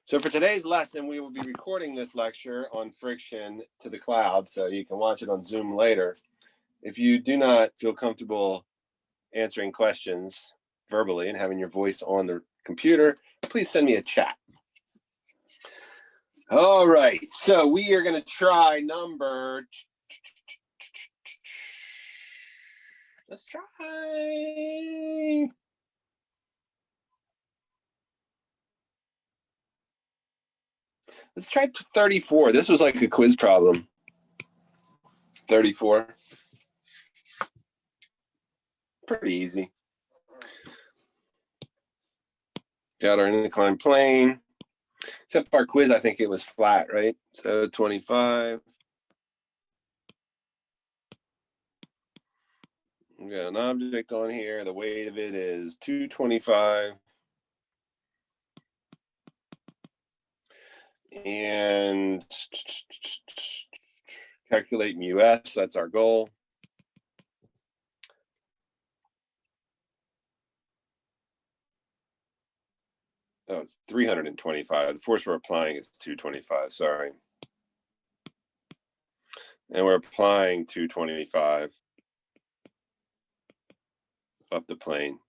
So for today's lesson, we will be recording this lecture on friction to the cloud, so you can watch it on Zoom later. If you do not feel comfortable answering questions verbally and having your voice on the computer, please send me a chat. All right, so we are going to try number. Let's try. Let's try 34. This was like a quiz problem. 34. Pretty easy. Got our inclined plane. Except our quiz, I think it was flat, right? So 25. We got an object on here. The weight of it is 225. And calculate mu(s), that's our goal. Oh, it's 325. The force we're applying is 225, sorry. And we're applying 225 up the plane.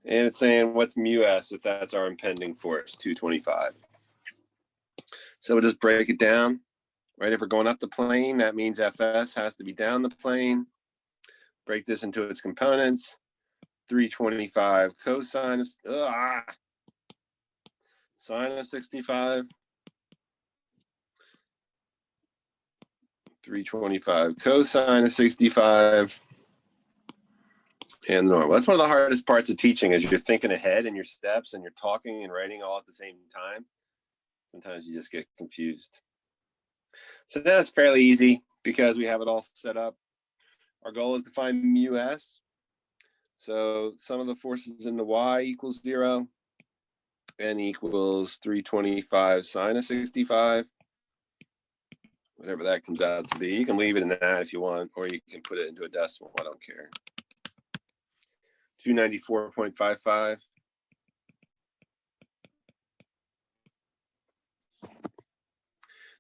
And it's saying what's mu(s) if that's our impending force, 225. So we'll just break it down, right? If we're going up the plane, that means Fs has to be down the plane. Break this into its components. 325 cosine of, sine of 65. 325 cosine of 65. And normal. That's one of the hardest parts of teaching is you're thinking ahead in your steps and you're talking and writing all at the same time. Sometimes you just get confused. So that's fairly easy because we have it all set up. Our goal is to find mu(s). So sum of the forces in the y equals 0. N equals 325 sine of 65. Whatever that comes out to be. You can leave it in that if you want, or you can put it into a decimal. I don't care. 294.55.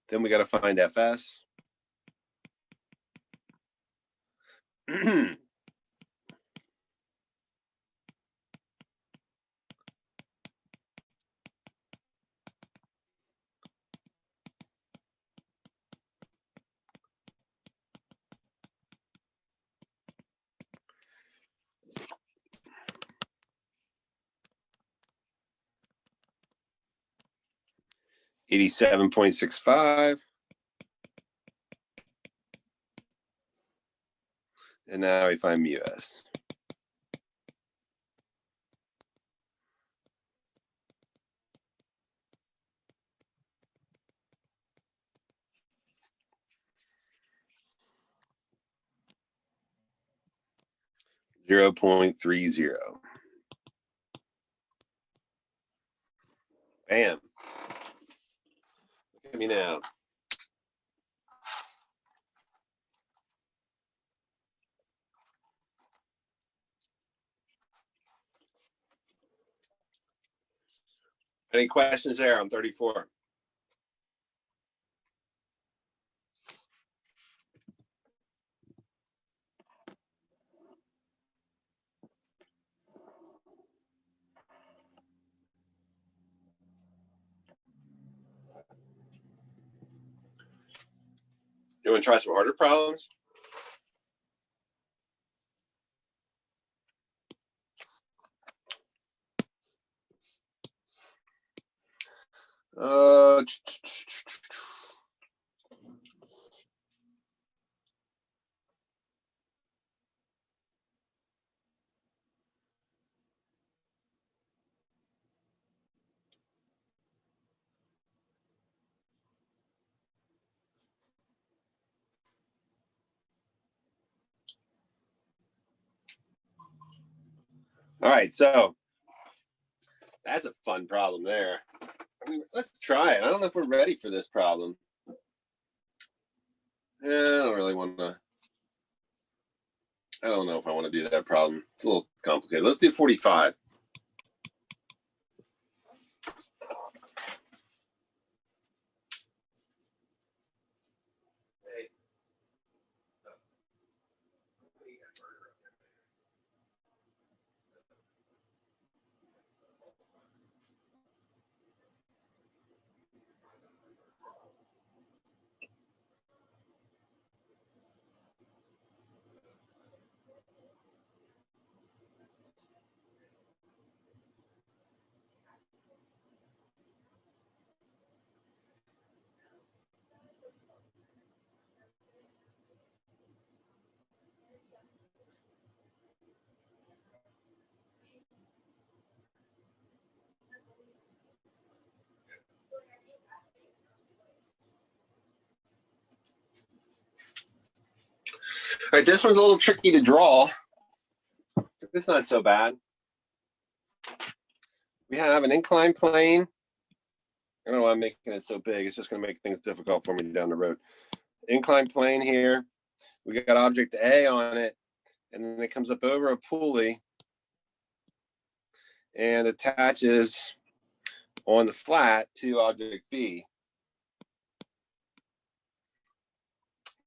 Then we got to find Fs. 87.65. And now we find mu(s). .30. Bam. Look at me now. Any questions there on 34? You want to try some harder problems? All right, so that's a fun problem there. I mean, let's try it. I don't know if we're ready for this problem. I don't really want to. I don't know if I want to do that problem. It's a little complicated. Let's do 45. All right, this one's a little tricky to draw. It's not so bad. We have an inclined plane. I don't know why I'm making it so big. It's just going to make things difficult for me down the road. Inclined plane here. We got object A on it, and then it comes up over a pulley and attaches on the flat to object B.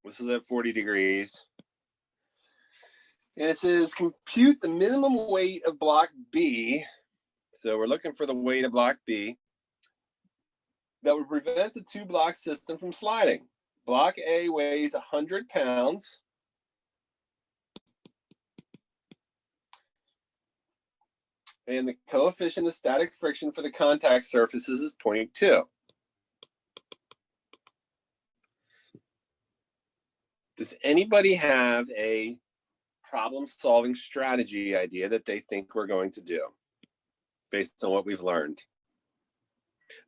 This is at 40 degrees. And it says compute the minimum weight of block B. So we're looking for the weight of block B that would prevent the two block system from sliding. Block A weighs 100 pounds. And the coefficient of static friction for the contact surfaces is 0.2. Does anybody have a problem-solving strategy idea that they think we're going to do based on what we've learned?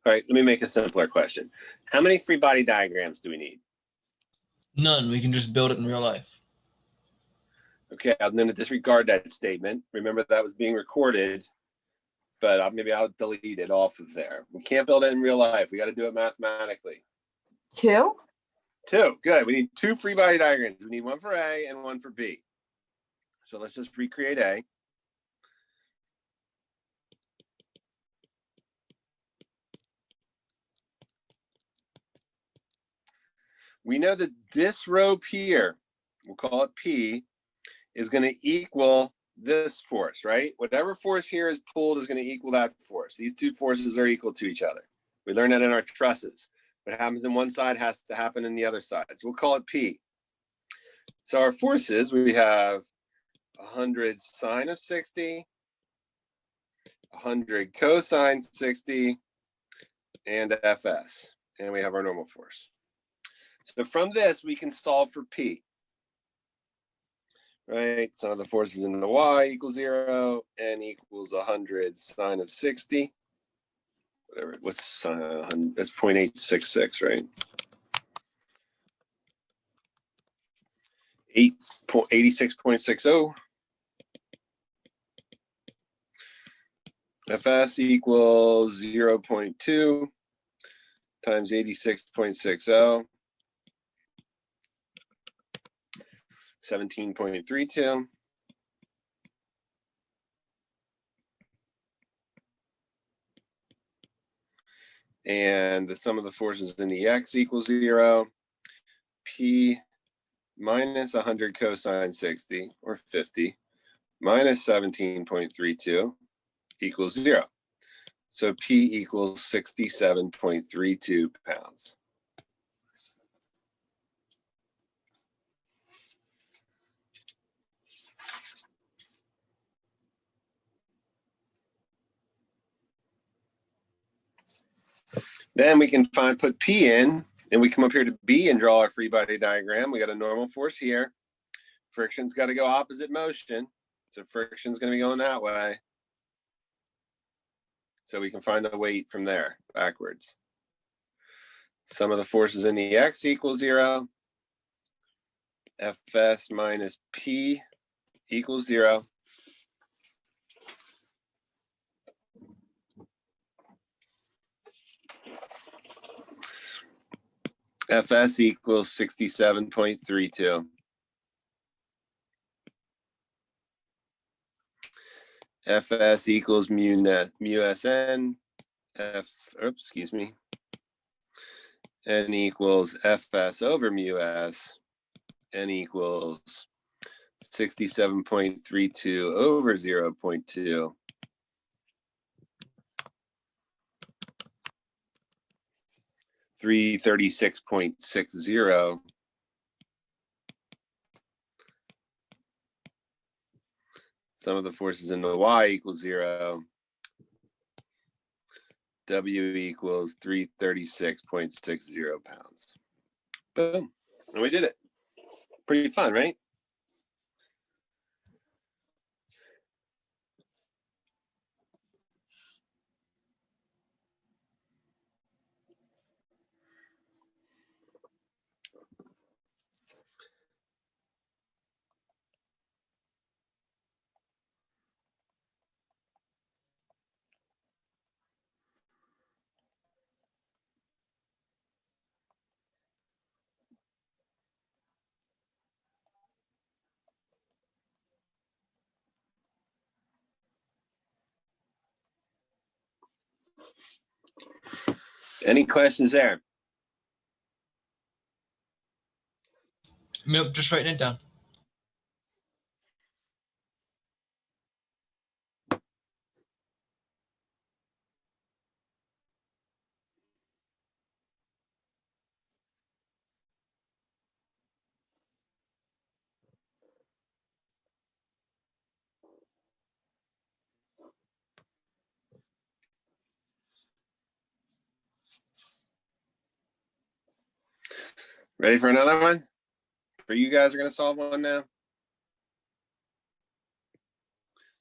All right, let me make a simpler question. How many free body diagrams do we need? None. We can just build it in real life. Okay, I'm going to disregard that statement. Remember that was being recorded, but maybe I'll delete it off of there. We can't build it in real life. We got to do it mathematically. 2? 2, good. We need 2 free body diagrams. We need one for A and one for B. So let's just recreate A. We know that this row here, we'll call it P, is going to equal this force, right? Whatever force here is pulled is going to equal that force. These two forces are equal to each other. We learned that in our trusses. What happens in one side has to happen in the other side. So we'll call it P. So our forces, we have 100 sine of 60, 100 cosine 60, and Fs. And we have our normal force. So from this, we can solve for P. Right, so the forces in the Y equals 0, N equals 100 sine of 60. Whatever, what's sine? That's 0.866, right? 86.60. Fs equals 0.2 times 86.60. 17.32. And the sum of the forces in the X equals 0. P minus 100 cosine 60, or 50, minus 17.32 equals 0. So P equals 67.32 pounds. Then we can put P in, and we come up here to B and draw our free body diagram. We got a normal force here. Friction's got to go opposite motion. So friction's going to be going that way. So we can find the weight from there, backwards. Sum of the forces in the X equals 0. Fs minus P equals 0. Fs equals 67.32. Fs equals mu Sn. N equals Fs over mu S. N equals 67.32 over 0.2. 336.60. Sum of the forces in the Y equals 0. W equals 336.60 pounds. Boom. And we did it. Pretty fun, right? Any questions there? Nope, just writing it down. Ready for another one? For you guys are going to solve one now?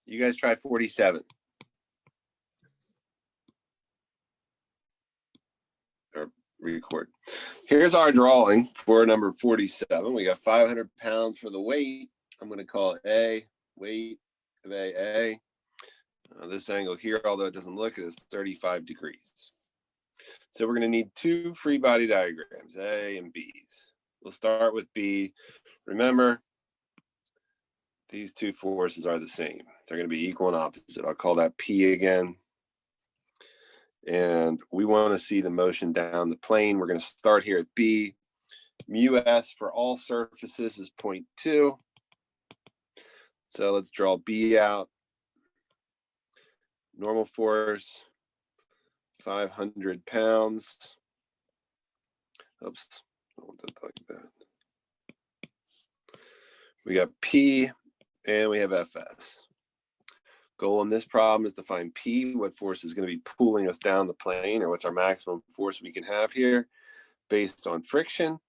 You guys try 47. Or record. Here's our drawing for number 47. We got 500 pounds for the weight. I'm going to call it A, weight of A. This angle here, although it doesn't look, is 35 degrees. So we're going to need two free body diagrams, A and B's. We'll start with B. Remember, these two forces are the same. They're going to be equal and opposite. I'll call that P again. And we want to see the motion down the plane. We're going to start here at B. Mu S for all surfaces is 0.2. So let's draw B out. Normal force, 500 pounds. Oops, I want that like that. We got P and we have Fs. Goal in this problem is to find P, what force is going to be pulling us down the plane, or what's our maximum force we can have here based on friction.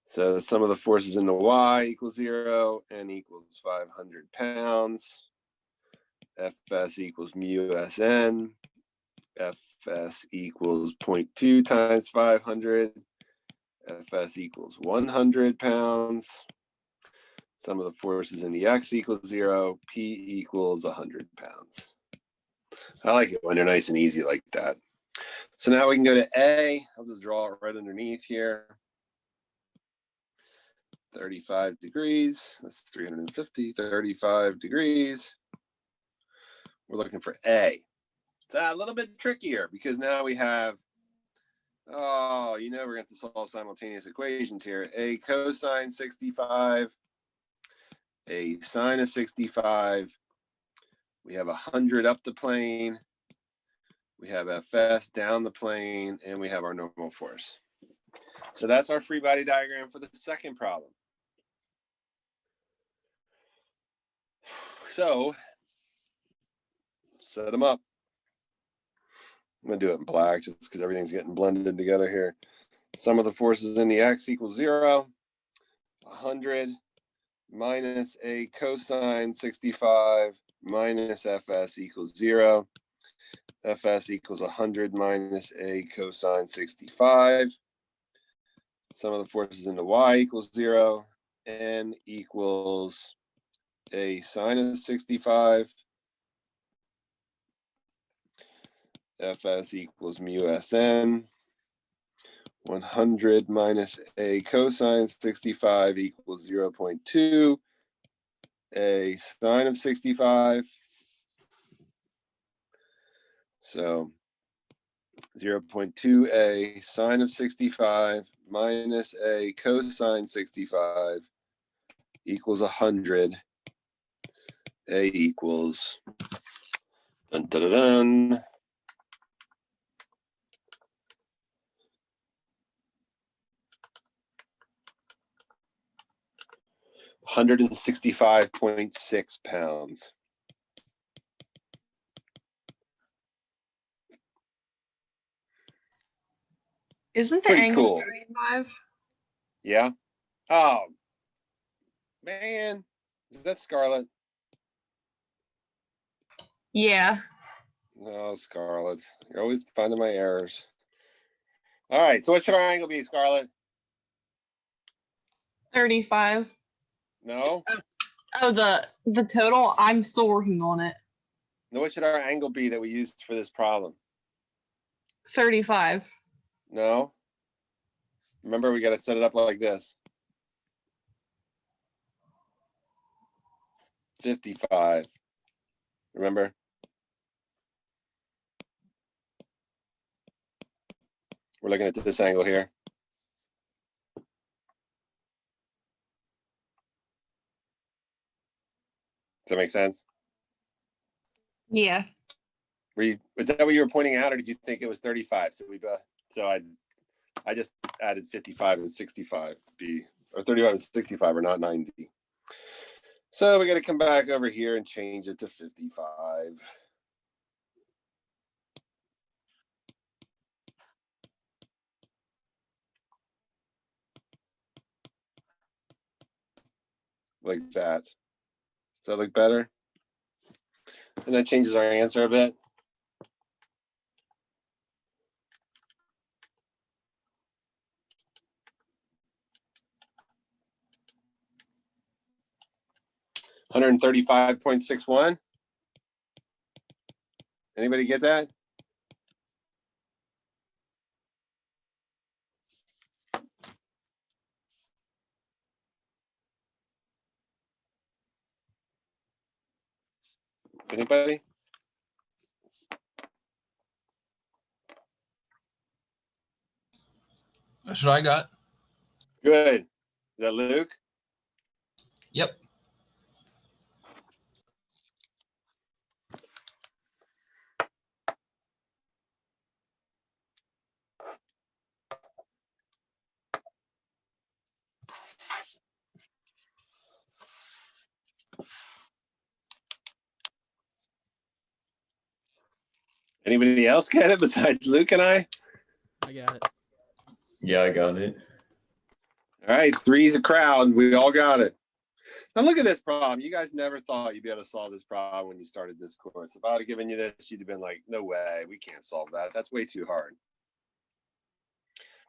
So the sum of the forces in the Y equals 0, N equals 500 pounds. Fs equals mu Sn. Fs equals 0.2 times 500. Fs equals 100 pounds. Sum of the forces in the X equals 0. P equals 100 pounds. I like it when they're nice and easy like that. So now we can go to A. I'll just draw it right underneath here. 35 degrees. That's 350. 35 degrees. We're looking for A. It's a little bit trickier because now we have, we're going to have to solve simultaneous equations here. A cosine 65, a sine of 65. We have 100 up the plane. We have Fs down the plane, and we have our normal force. So that's our free body diagram for the second problem. So set them up. I'm going to do it in black just because everything's getting blended together here. Sum of the forces in the X equals 0. 100 minus a cosine 65 minus Fs equals 0. Fs equals 100 minus a cosine 65. Sum of the forces in the Y equals 0. N equals a sine of 65. Fs equals mu Sn. 100 minus a cosine 65 equals 0.2. A sine of 65. So 0.2 a sine of 65 minus a cosine 65 equals 100. A equals dun, dun, dun, dun, 165.6 pounds. Isn't the Pretty angle cool. 35? Yeah. Oh, man. Is that Scarlett? Yeah. No, Scarlett. You're always finding my errors. All right. So what should our angle be, Scarlett? 35. No? Oh, the total? I'm still working on it. No, what should our angle be that we used for this problem? 35. No? Remember, we got to set it up like this. 55. Remember? We're looking at this angle here. Does that make sense? Yeah. Was that what you were pointing out, or did you think it was 35? So I just added 55 and 65 or 35 and 65 are not 90. So we got to come back over here and change it to 55. Like that. Does that look better? And that changes our answer a bit. $135.61. Anybody get that? Anybody? That's what I got. Good. Is that Luke? Yep. Anybody else get it besides Luke and I? I got it. Yeah, I got it. All right, three's a crowd. We all got it. Now look at this problem. You guys never thought you'd be able to solve this problem when you started this course. If I would have given you this, you'd have been like, no way, we can't solve that. That's way too hard.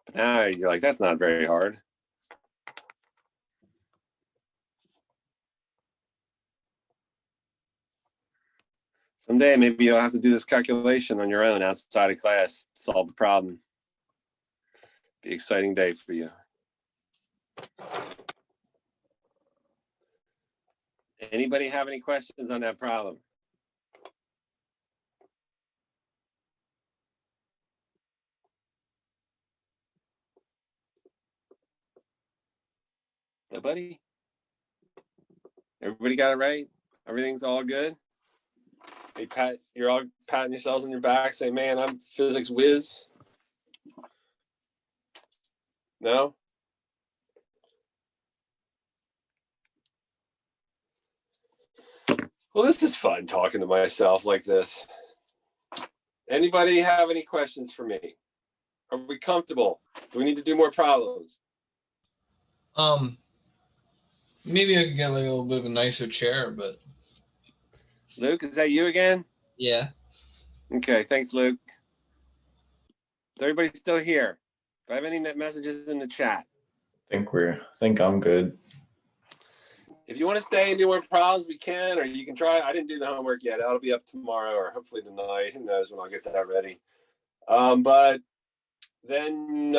But now you're like, that's not very hard. Someday, maybe you'll have to do this calculation on your own outside of class, solve the problem. Be an exciting day for you. Anybody have any questions on that problem? Nobody? Everybody got it right? Everything's all good? Hey, Pat, you're all patting yourselves on your back, say, man, I'm physics whiz. No? Well, this is fun talking to myself like this. Anybody have any questions for me? Are we comfortable? Do we need to do more problems? Maybe I could get like a little bit of a nicer chair, but Luke, is that you again? yeah. Okay, thanks, Luke. Is everybody still here? Do I have any messages in the chat? I think I'm good. If you want to stay and do more problems, we can, or you can try. I didn't do the homework yet. That'll be up tomorrow or hopefully tonight. Who knows when I'll get that ready. But then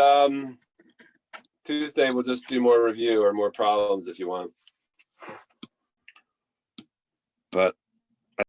Tuesday, we'll just do more review or more problems if you want. But